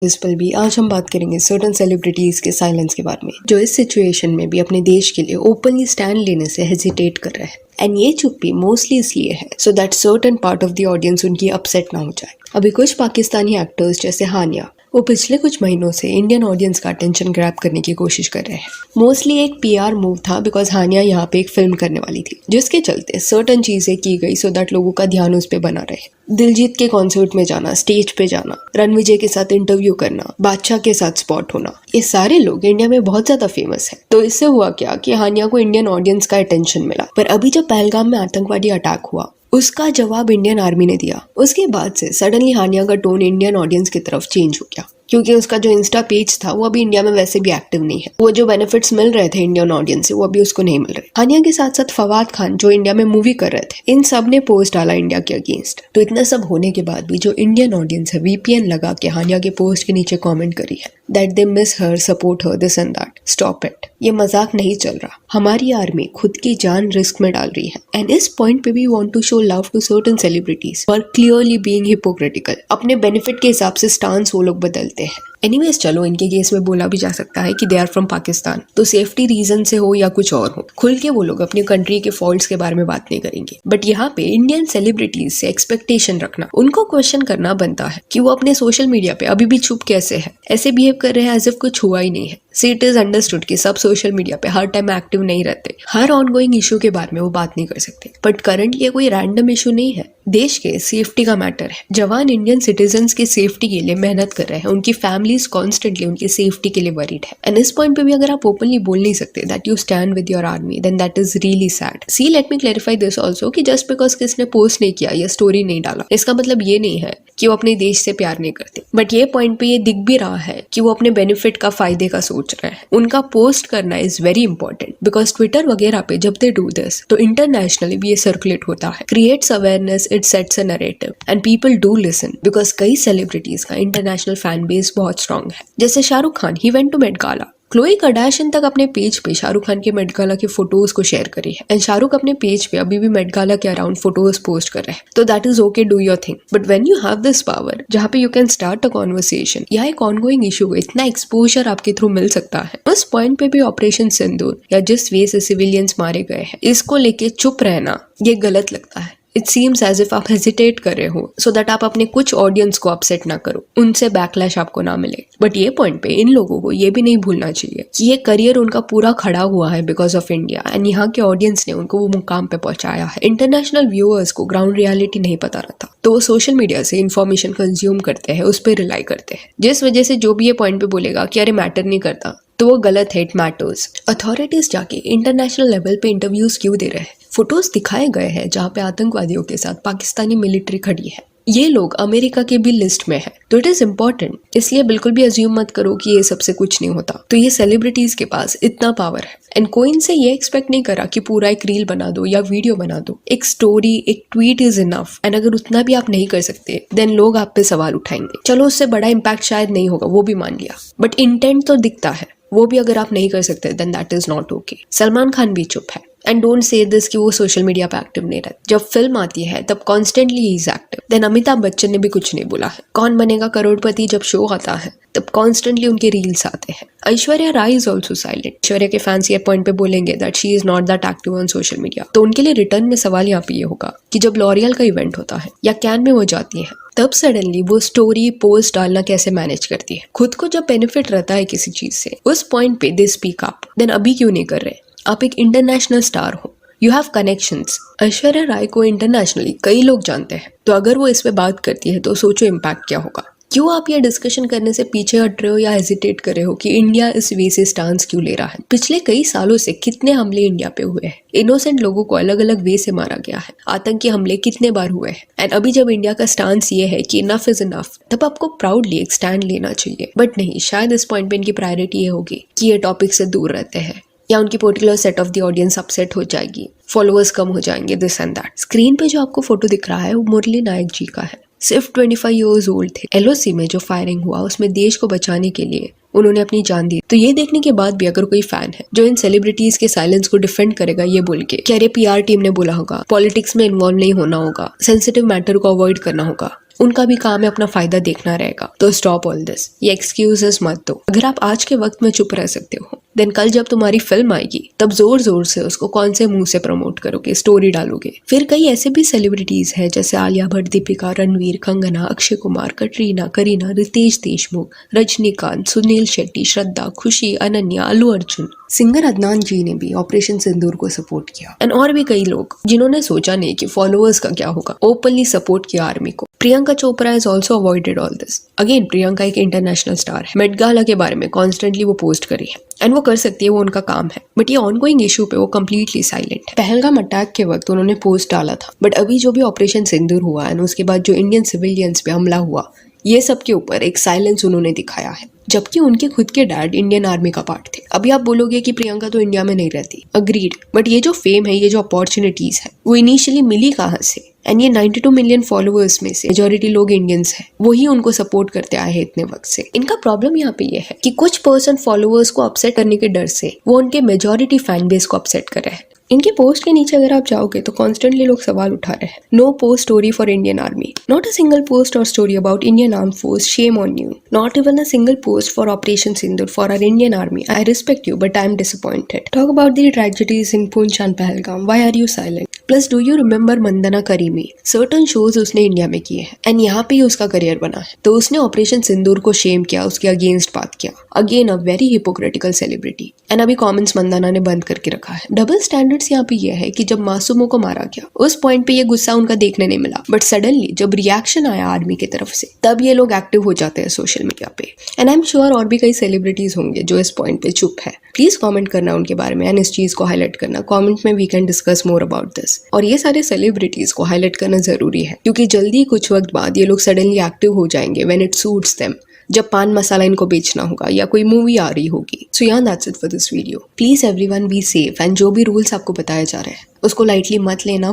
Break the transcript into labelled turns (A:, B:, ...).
A: This will be आज हम बात करेंगे सर्टेन सेलिब्रिटीज के साइलेंस के बारे में, जो इस सिचुएशन में भी अपने देश के लिए ओपनली स्टैंड लेने से हेजिटेट कर रहे हैं। एंड ये चुप्पी मोस्टली इसलिए है so that certain part of the audience उनकी अपसेट ना हो जाए। अभी कुछ पाकिस्तानी एक्टर्स जैसे हानिया वो पिछले कुछ महीनों से इंडियन ऑडियंस का अटेंशन ग्रैब करने की कोशिश कर रहे हैं। मोस्टली एक पीआर मूव था बिकॉज हानिया यहाँ पे एक फिल्म करने वाली थी, जिसके चलते सर्टेन चीजें की गई सो दैट लोगों का ध्यान उस पर बना रहे। दिलजीत के कॉन्सर्ट में जाना, स्टेज पे जाना, रणविजय के साथ इंटरव्यू करना, बादशाह के साथ स्पॉट होना, ये सारे लोग इंडिया में बहुत ज्यादा फेमस है। तो इससे हुआ क्या कि हानिया को इंडियन ऑडियंस का अटेंशन मिला। पर अभी जब पहलगाम में आतंकवादी अटैक हुआ उसका जवाब इंडियन आर्मी ने दिया। उसके बाद से सडनली हानिया का टोन इंडियन ऑडियंस की तरफ चेंज हो गया, क्योंकि उसका जो इंस्टा पेज था वो अभी इंडिया में वैसे भी एक्टिव नहीं है। वो जो बेनिफिट्स मिल रहे थे इंडियन ऑडियंस से वो अभी उसको नहीं मिल रहे। हानिया के साथ साथ फवाद खान जो इंडिया में मूवी कर रहे थे, इन सब ने पोस्ट डाला इंडिया के अगेंस्ट। तो इतना सब होने के बाद भी जो इंडियन ऑडियंस है वीपीएन लगा के हानिया के पोस्ट के नीचे कॉमेंट करी है that they miss her, support her, this and that. Stop it, ये मजाक नहीं चल रहा। हमारी आर्मी खुद की जान रिस्क में डाल रही है। एंड इस पॉइंट पे भी want to show love to certain celebrities for clearly being hypocritical. अपने बेनिफिट के हिसाब से स्टांस वो लोग बदलते हैं। एनीवेज चलो, इनके केस में बोला भी जा सकता है कि दे आर फ्रॉम पाकिस्तान, तो सेफ्टी रीजन से हो या कुछ और हो, खुल के वो लोग अपनी कंट्री के फॉल्ट्स के बारे में बात नहीं करेंगे। बट यहाँ पे इंडियन सेलिब्रिटीज से एक्सपेक्टेशन रखना, उनको क्वेश्चन करना बनता है कि वो अपने सोशल मीडिया पे अभी भी चुप कैसे है, ऐसे बिहेव कर रहे हैं एज इफ कुछ हुआ ही नहीं है। सी इट इज अंडरस्टूड कि सब सोशल मीडिया पे हर टाइम एक्टिव नहीं रहते, हर ऑनगोइंग इशू के बारे में वो बात नहीं कर सकते। बट करंटली ये कोई रैंडम इशू नहीं है, देश के सेफ्टी का मैटर है। जवान इंडियन सिटीजन्स की सेफ्टी के लिए मेहनत कर रहे हैं, उनकी फैमिलीज कॉन्स्टेंटली उनकी सेफ्टी के लिए वरीड है। एंड इस पॉइंट पे भी अगर आप ओपनली बोल नहीं सकते that you stand with your army, then that is really sad. See let me clarify this also कि जस्ट बिकॉज किसने पोस्ट नहीं किया या स्टोरी नहीं डाला, इसका मतलब ये नहीं है कि वो अपने देश से प्यार नहीं करते। बट ये पॉइंट पे ये दिख भी रहा है कि वो अपने बेनिफिट का, फायदे का सोच रहे हैं। उनका पोस्ट करना is very important because Twitter वगैरह पे जब दे डू दिस तो इंटरनेशनली भी ये सर्कुलेट होता है, creates awareness, it sets a narrative and people do listen because कई सेलिब्रिटीज का इंटरनेशनल फैन बेस बहुत स्ट्रॉन्ग है। जैसे Shahrukh Khan, he went to Met Gala. Khloe Kardashian तक अपने पेज पे शाहरुख खान के मेट गाला के फोटोज को शेयर करी है। एंड शाहरुख अपने पेज पे अभी भी मेट गाला के अराउंड फोटोज पोस्ट कर रहे हैं। तो that is okay, do your thing. But when you have this power जहाँ पे you can start a conversation या एक ऑनगोइंग इशू को इतना एक्सपोजर आपके थ्रू मिल सकता है, उस पॉइंट पे भी ऑपरेशन सिंदूर या जिस वे से सिविलियंस मारे गए हैं इसको लेके चुप रहना ये गलत लगता है। इट सीम्स एज इफ आप हेजिटेट कर रहे हो सो दैट आप अपने कुछ ऑडियंस को अपसेट ना करो, उनसे बैकलैश आपको ना मिले। बट ये पॉइंट पे इन लोगों को ये भी नहीं भूलना चाहिए कि ये करियर उनका पूरा खड़ा हुआ है बिकॉज ऑफ इंडिया, एंड यहाँ के ऑडियंस ने उनको वो मुकाम पे पहुंचाया है। इंटरनेशनल व्यूअर्स को ग्राउंड रियलिटी नहीं पता रहता, तो वो सोशल मीडिया से इन्फॉर्मेशन कंज्यूम करते हैं, उस पर रिलाई करते हैं, जिस वजह से जो भी ये पॉइंट पे बोलेगा कि अरे मैटर नहीं करता तो वो गलत है, इट मैटर्स। अथॉरिटीज जाके इंटरनेशनल लेवल पे इंटरव्यूज क्यों दे रहे हैं? फोटोज दिखाए गए हैं जहाँ पे आतंकवादियों के साथ पाकिस्तानी मिलिट्री खड़ी है। ये लोग अमेरिका के भी लिस्ट में है, तो इट इज इम्पोर्टेंट। इसलिए बिल्कुल भी अज्यूम मत करो कि ये सबसे कुछ नहीं होता। तो ये सेलिब्रिटीज के पास इतना पावर है एंड कोई इनसे ये एक्सपेक्ट नहीं करा कि पूरा एक रील बना दो या वीडियो बना दो। एक स्टोरी, एक ट्वीट इज इनफ। एंड अगर उतना भी आप नहीं कर सकते देन लोग आप पे सवाल उठाएंगे। चलो उससे बड़ा इम्पैक्ट शायद नहीं होगा, वो भी मान लिया, बट इंटेंट तो दिखता है। वो भी अगर आप नहीं कर सकते then that is not okay. Salman Khan भी चुप है। एंड डोंट से दिस कि वो सोशल मीडिया पे एक्टिव नहीं रहते। जब फिल्म आती है तब constantly he is active. Then Amitabh Bachchan ने भी कुछ नहीं बोला है। कौन बनेगा करोड़पति जब शो आता है तब कॉन्स्टेंटली उनके रील्स आते हैं। Aishwarya Rai is also silent. Aishwarya के फैंस ये पॉइंट पे बोलेंगे that she is not that active on social media, तो उनके लिए रिटर्न में सवाल यहाँ पे ये होगा कि जब लॉरियल का इवेंट होता है या कैन में वो जाती है तब सडनली वो स्टोरी पोस्ट डालना कैसे मैनेज करती है? खुद को जब बेनिफिट रहता है किसी चीज से उस पॉइंट पे दे स्पीक अप। देन अभी क्यों नहीं कर रहे? आप एक इंटरनेशनल स्टार हो, you have connections. Aishwarya Rai को इंटरनेशनली कई लोग जानते हैं, तो अगर वो इस पे बात करती है तो सोचो इम्पैक्ट क्या होगा। क्यों आप ये डिस्कशन करने से पीछे हट रहे हो या हेजिटेट कर रहे हो कि इंडिया इस वे से स्टांस क्यों ले रहा है? पिछले कई सालों से कितने हमले इंडिया पे हुए हैं, इनोसेंट लोगों को अलग अलग वे से मारा गया है, आतंकी हमले कितने बार हुए हैं। एंड अभी जब इंडिया का स्टांस ये है कि इनफ इज इनफ, तब आपको प्राउडली एक स्टैंड लेना चाहिए। बट नहीं, शायद इस पॉइंट पे इनकी प्रायोरिटी ये होगी कि ये टॉपिक से दूर रहते हैं या उनकी particular set of the audience upset हो जाएगी, फॉलोअर्स कम हो जाएंगे, दिस एंड दैट। स्क्रीन पे जो आपको फोटो दिख रहा है वो मुरली नायक जी का है। सिर्फ 25 ईयर्स ओल्ड थे। एलओसी में जो फायरिंग हुआ उसमें देश को बचाने के लिए उन्होंने अपनी जान दी। तो ये देखने के बाद भी अगर कोई फैन है जो इन सेलिब्रिटीज के साइलेंस को डिफेंड करेगा ये बोल के कि अरे पीआर टीम ने बोला होगा, पॉलिटिक्स में इन्वॉल्व नहीं होना होगा, सेंसिटिव मैटर को अवॉइड करना होगा, उनका भी काम है अपना फायदा देखना रहेगा, तो स्टॉप ऑल दिस। ये एक्सक्यूजेस मत दो। अगर आप आज के वक्त में चुप रह सकते हो देन कल जब तुम्हारी फिल्म आएगी तब जोर जोर से उसको कौन से मुंह से प्रमोट करोगे, स्टोरी डालोगे। फिर कई ऐसे भी सेलिब्रिटीज हैं जैसे आलिया भट्ट, दीपिका, रणवीर, कंगना, अक्षय कुमार, कटरीना, करीना, रितेश देशमुख, रजनीकांत, सुनील शेट्टी, श्रद्धा, खुशी, अनन्या, अल्लू अर्जुन, सिंगर अदनान जी ने भी ऑपरेशन सिंदूर को सपोर्ट किया। एंड और भी कई लोग जिन्होंने सोचा नहीं कि फॉलोअर्स का क्या होगा, ओपनली सपोर्ट किया आर्मी को। Priyanka Chopra has also avoided all this. Again Priyanka एक इंटरनेशनल स्टार है, मेट गाला के बारे में कॉन्स्टेंटली वो पोस्ट करी है एंड वो कर सकती है, वो उनका काम है। बट ये ऑनगोइंग इशू पे वो कम्प्लीटली साइलेंट है। पहलगाम अटैक के वक्त उन्होंने पोस्ट डाला था, बट अभी जो भी ऑपरेशन सिंदूर हुआ एंड उसके बाद जो इंडियन सिविलियंस पे हमला हुआ, ये सब के ऊपर एक साइलेंस उन्होंने दिखाया है, जबकि उनके खुद के डैड इंडियन आर्मी का पार्ट थे। अभी आप बोलोगे कि प्रियंका तो इंडिया में नहीं रहती, अग्रीड, बट ये जो फेम है, ये जो अपॉर्चुनिटीज है, वो इनिशियली मिली कहाँ से? एंड ये 92 मिलियन फॉलोअर्स में से मेजॉरिटी लोग इंडियंस हैं, वही उनको सपोर्ट करते आए हैं इतने वक्त से। इनका प्रॉब्लम यहाँ पे ये है कि कुछ पर्सन फॉलोअर्स को अपसेट करने के डर से वो उनके मेजॉरिटी फैन बेस को अपसेट कर रहे हैं। इनके पोस्ट के नीचे अगर आप जाओगे तो कॉन्स्टेंटली लोग सवाल उठा रहे हैं, no post story for Indian army, not a single post और story about Indian arm force, shame on you, not even a single post for operation Sindoor for our Indian army, I respect you but I am disappointed, talk about the tragedies in Poonch and Pahalgam, why are you silent, plus do you remember Mandana Karimi, certain shows उसने India में किए हैं and यहाँ पे ही उसका career बना है। तो उसने ऑपरेशन सिंदूर को शेम किया, उसके अगेंस्ट बात किया, again a very hypocritical celebrity. And अभी कमेंट्स मंदना ने बंद करके रखा है। डबल स्टैंडर्ड्स यहाँ पे ये है कि जब मासूमों को मारा गया उस पॉइंट पे ये गुस्सा उनका देखने नहीं मिला, बट सडनली जब रिएक्शन आया आर्मी की तरफ से तब ये लोग एक्टिव हो जाते हैं सोशल मीडिया पे। एंड आई एम श्योर और भी कई सेलिब्रिटीज होंगे जो इस पॉइंट पे चुप है। प्लीज कमेंट करना उनके बारे में एंड इस चीज को हाईलाइट करना कमेंट में, we can discuss more about this. और ये सारे सेलिब्रिटीज को हाईलाइट करना जरूरी है क्योंकि जल्दी कुछ वक्त बाद ये लोग सडनली एक्टिव हो जाएंगे व्हेन इट सूट्स देम, जब पान मसाला इनको बेचना होगा या कोई मूवी आ रही होगी। सो या that's it for this video. Please everyone be safe and जो भी रूल्स आपको बताए जा रहे हैं उसको लाइटली मत लेना।